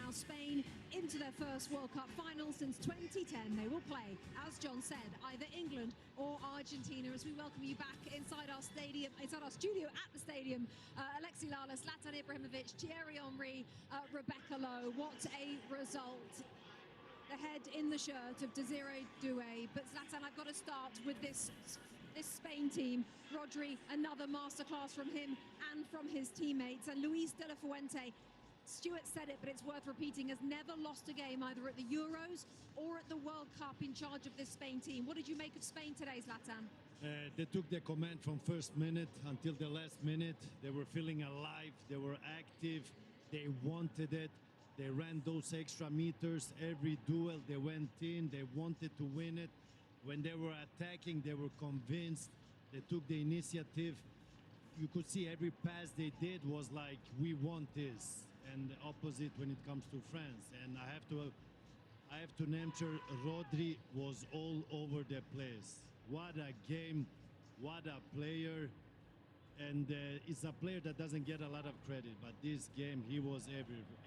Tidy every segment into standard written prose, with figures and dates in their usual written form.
now Spain into their first World Cup final since 2010. They will play, as John said, either England or Argentina. As we welcome you back inside our stadium, inside our studio at the stadium, Alexi Lala, Zlatan Ibrahimović, Thierry Henry, Rebecca Lowe. What a result. The head in the shirt of Desiree Doué. But Zlatan, I've got to start with this Spain team. Rodri, another masterclass from him and from his teammates. And Luis de la Fuente, Stuart said it, but it's worth repeating, has never lost a game either at the Euros or at the World Cup in charge of this Spain team. What did you make of Spain today, Zlatan? They took the command from first minute until the last minute. They were feeling alive. They were active. They wanted it. They ran those extra meters. Every duel they went in. They wanted to win it. When they were attacking, they were convinced. They took the initiative. You could see every pass they did was like, we want this. And the opposite when it comes to France. And I have to name sure Rodri was all over the place. What a game, what a player. And it's a player that doesn't get a lot of credit, but this game, he was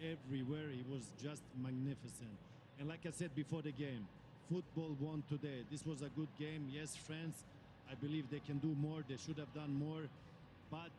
everywhere. He was just magnificent. And like I said before the game, football won today. This was a good game. Yes, France, I believe they can do more. They should have done more. But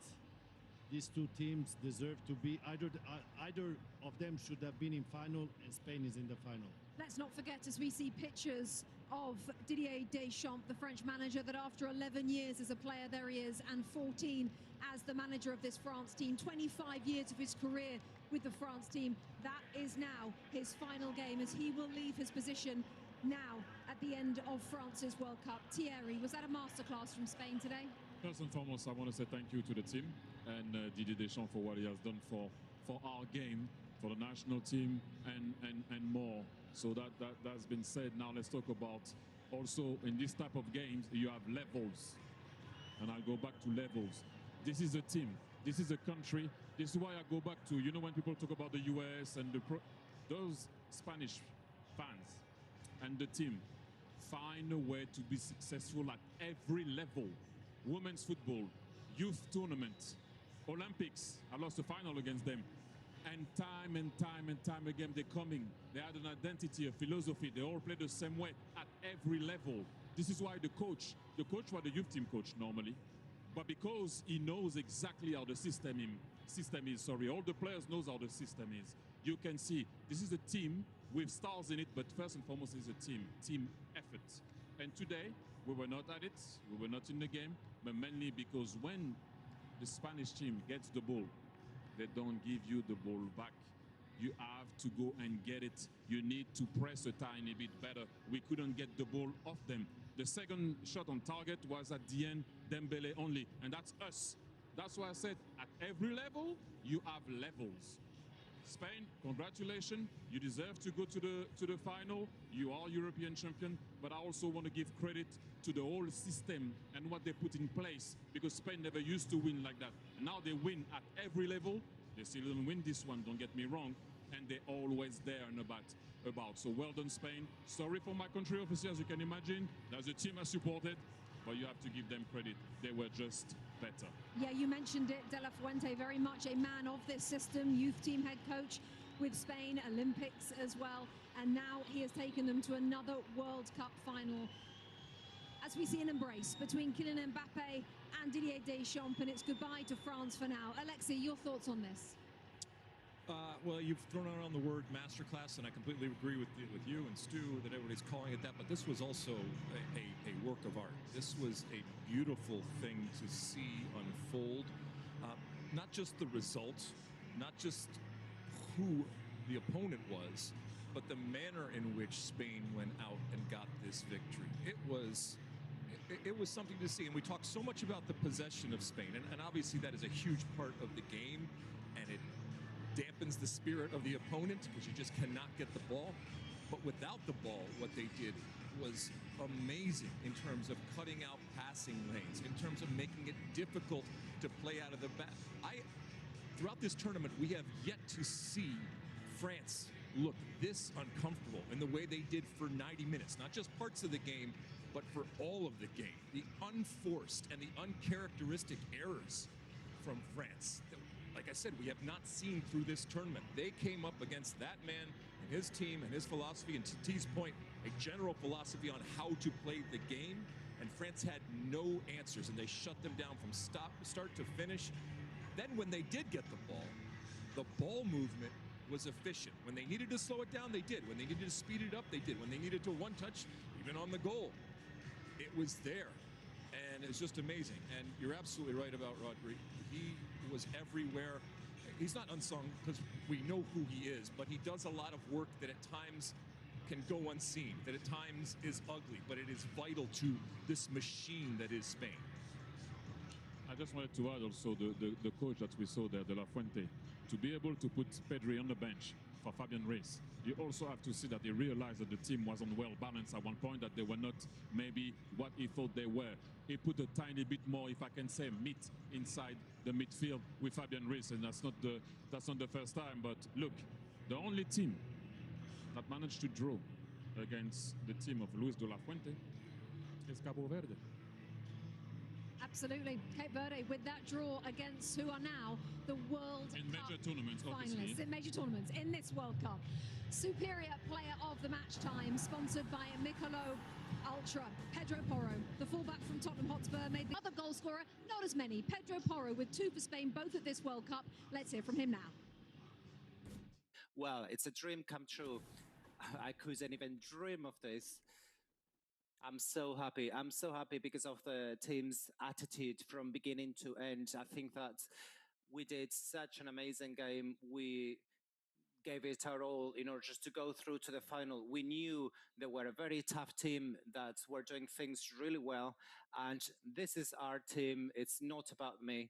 these two teams deserve to be, either of them should have been in final, and Spain is in the final. Let's not forget, as we see pictures of Didier Deschamps, the French manager, that after 11 years as a player, there he is, and 14 as the manager of this France team, 25 years of his career with the France team. That is now his final game, as he will leave his position now at the end of France's World Cup. Thierry, was that a masterclass from Spain today? First and foremost, I want to say thank you to the team and Didier Deschamps for what he has done for our game, for the national team, and more. So that's been said. Now let's talk about also in this type of games, you have levels. And I'll go back to levels. This is a team. This is a country. This is why I go back to, you know, when people talk about the US and those Spanish fans and the team find a way to be successful at every level. Women's football, youth tournament, Olympics. I lost the final against them. And time again, they're coming. They had an identity, a philosophy. They all play the same way at every level. This is why the coach was the youth team coach normally. But because he knows exactly how the system is, all the players knows how the system is. You can see this is a team with stars in it, but first and foremost is a team effort. And today, we were not at it, we were not in the game, but mainly because when the Spanish team gets the ball, they don't give you the ball back. You have to go and get it. You need to press a tiny bit better. We couldn't get the ball off them. The second shot on target was at the end, Dembele only, and that's us. That's why I said, at every level, you have levels. Spain, congratulations. You deserve to go to the final. You are European champion, but I also want to give credit to the whole system and what they put in place, because Spain never used to win like that. And now they win at every level. They still don't win this one, don't get me wrong, and they're always there and about. So well done, Spain. Sorry for my country, obviously, as you can imagine. There's a team I supported, but you have to give them credit. They were just better. Yeah, you mentioned it. De La Fuente, very much a man of this system, youth team head coach with Spain, Olympics as well. And now he has taken them to another World Cup final. As we see an embrace between Kylian Mbappe and Didier Deschamps, and it's goodbye to France for now. Alexi, your thoughts on this? Well, you've thrown around the word masterclass, and I completely agree with you and Stu that everybody's calling it that, but this was also a work of art. This was a beautiful thing to see unfold. Not just the result, not just who the opponent was, but the manner in which Spain went out and got this victory. It was something to see, and we talk so much about the possession of Spain, and obviously that is a huge part of the game, and it dampens the spirit of the opponent because you just cannot get the ball. But without the ball, what they did was amazing in terms of cutting out passing lanes, in terms of making it difficult to play out of the back. Throughout this tournament, we have yet to see France look this uncomfortable in the way they did for 90 minutes, not just parts of the game, but for all of the game. The unforced and the uncharacteristic errors from France. like I said, we have not seen through this tournament. They came up against that man and his team and his philosophy, and to T's point, a general philosophy on how to play the game, and France had no answers, and they shut them down from start to finish. Then when they did get the ball movement was efficient. When they needed to slow it down, they did. When they needed to speed it up, they did. When they needed to one touch, even on the goal, it was there. And it's just amazing. And you're absolutely right about Rodri. He was everywhere. He's not unsung because we know who he is, but he does a lot of work that at times can go unseen, that at times is ugly, but it is vital to this machine that is Spain. I just wanted to add also the coach that we saw there, De La Fuente, to be able to put Pedri on the bench for Fabian Ruiz. You also have to see that they realized that the team wasn't well balanced at one point, that they were not maybe what he thought they were. He put a tiny bit more, if I can say, meat inside the midfield with Fabian Ruiz, and that's not the first time. But look, the only team that managed to draw against the team of Luis De La Fuente is Cabo Verde. Absolutely. Cape Verde with that draw against who are now the World In Cup major tournaments, finalists. obviously. In major tournaments in this World Cup. Superior player of the match time, sponsored by Michelob Ultra. Pedro Porro, the fullback from Tottenham Hotspur, made the other goal scorer, not as many. Pedro Porro with 2 for Spain, both at this World Cup. Let's hear from him now. Well, it's a dream come true. I couldn't even dream of this. I'm so happy. I'm so happy because of the team's attitude from beginning to end. I think that we did such an amazing game. We gave it our all in order just to go through to the final. We knew they were a very tough team that were doing things really well. And this is our team. It's not about me.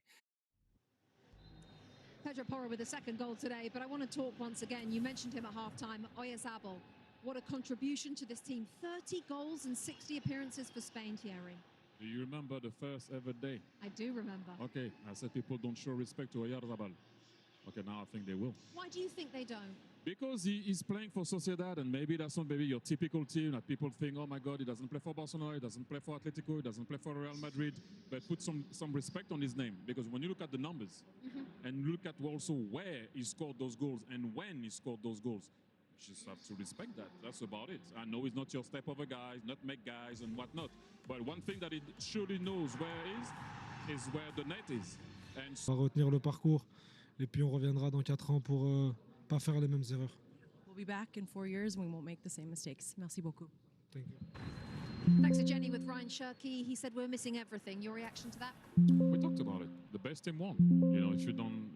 Pedro Porro with the second goal today, but I want to talk once again. You mentioned him at halftime, Oyarzabal. What a contribution to this team. 30 goals and 60 appearances for Spain, Thierry. Do you remember the first ever day? I do remember. Okay, I said people don't show respect to Oyarzabal. Okay, now I think they will. Why do you think they don't? Because he is playing for Sociedad, and maybe that's not maybe your typical team that people think, oh my God, he doesn't play for Barcelona, he doesn't play for Atletico, he doesn't play for Real Madrid. But put some respect on his name, because when you look at the numbers and look at also where he scored those goals and when he scored those goals, you just have to respect that. That's about it. I know he's not your step over guys, not make guys and whatnot. But one thing that he surely knows where is where the net is. And On va retenir le parcours et puis on reviendra dans 4 ans pour pas faire les mêmes erreurs. We'll be back in 4 years and we won't make the same mistakes. Merci beaucoup. Thank you. Thanks to Jenny with Ryan Shirky. He said we're missing everything. Your reaction to that? we talked about it. The best team won. You know,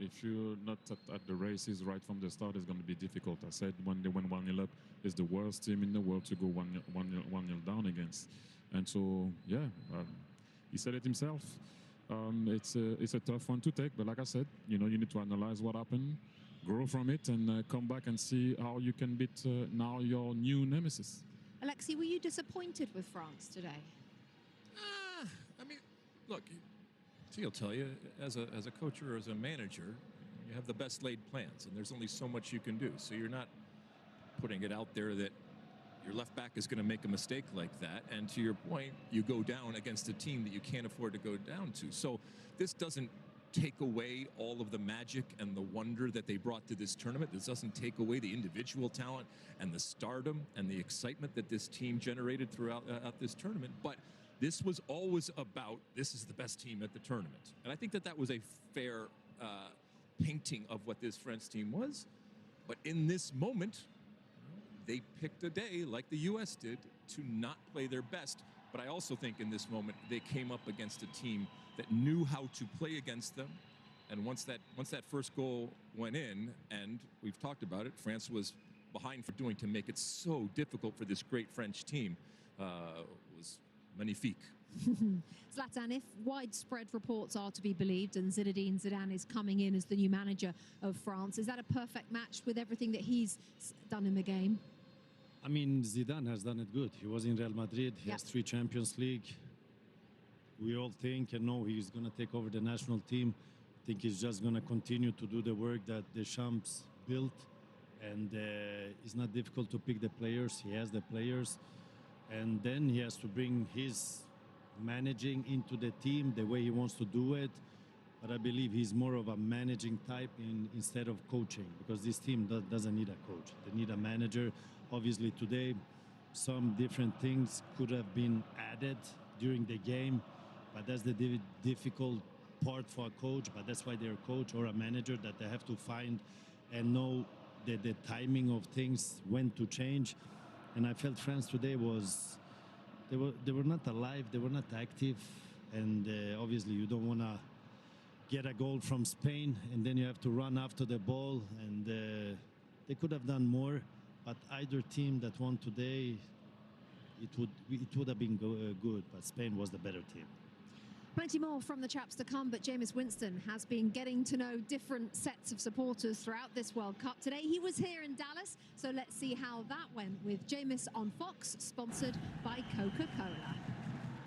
if you're not at the races right from the start, it's going to be difficult. I said when they went 1-0 up, it's the worst team in the world to go 1-0 down against. And so, yeah, he said it himself. It's a tough one to take, but like I said, you know, you need to analyze what happened, grow from it, and come back and see how you can beat now your new nemesis. Alexi, were you disappointed with France today? I mean, look, T will tell you, as a coach or as a manager, you have the best laid plans, and there's only so much you can do. So you're not putting it out there that your left back is going to make a mistake like that. And to your point, you go down against a team that you can't afford to go down to. So this doesn't take away all of the magic and the wonder that they brought to this tournament. This doesn't take away the individual talent and the stardom and the excitement that this team generated throughout this tournament. But this was always about, this is the best team at the tournament. And I think that was a fair painting of what this French team was. But in this moment, they picked a day, like the U.S. did, to not play their best. But I also think in this moment, they came up against a team that knew how to play against them. And once that first goal went in, and we've talked about it, France was behind for doing to make it so difficult for this great French team, was magnifique. Zlatan, if widespread reports are to be believed and Zinedine Zidane is coming in as the new manager of France, is that a perfect match with everything that he's done in the game? I mean, Zidane has done it good. He was in Real Madrid. He has 3 Champions League. We all think and know he's going to take over the national team. I think he's just going to continue to do the work that Deschamps built. And it's not difficult to pick the players. He has the players. And then he has to bring his managing into the team the way he wants to do it. but I believe he's more of a managing type instead of coaching, because this team doesn't need a coach. They need a manager. Obviously today, some different things could have been added during the game, but that's the difficult part for a coach. But that's why they're a coach or a manager, that they have to find and know the timing of things, when to change. And I felt France today was, they were not alive, they were not active, and obviously you don't want to get a goal from Spain and then you have to run after the ball, and they could have done more. But either team that won today, it would have been good, but Spain was the better team. Plenty more from the chaps to come, but Jameis Winston has been getting to know different sets of supporters throughout this World Cup. Today he was here in Dallas, so let's see how that went with Jameis on Fox, sponsored by Coca-Cola.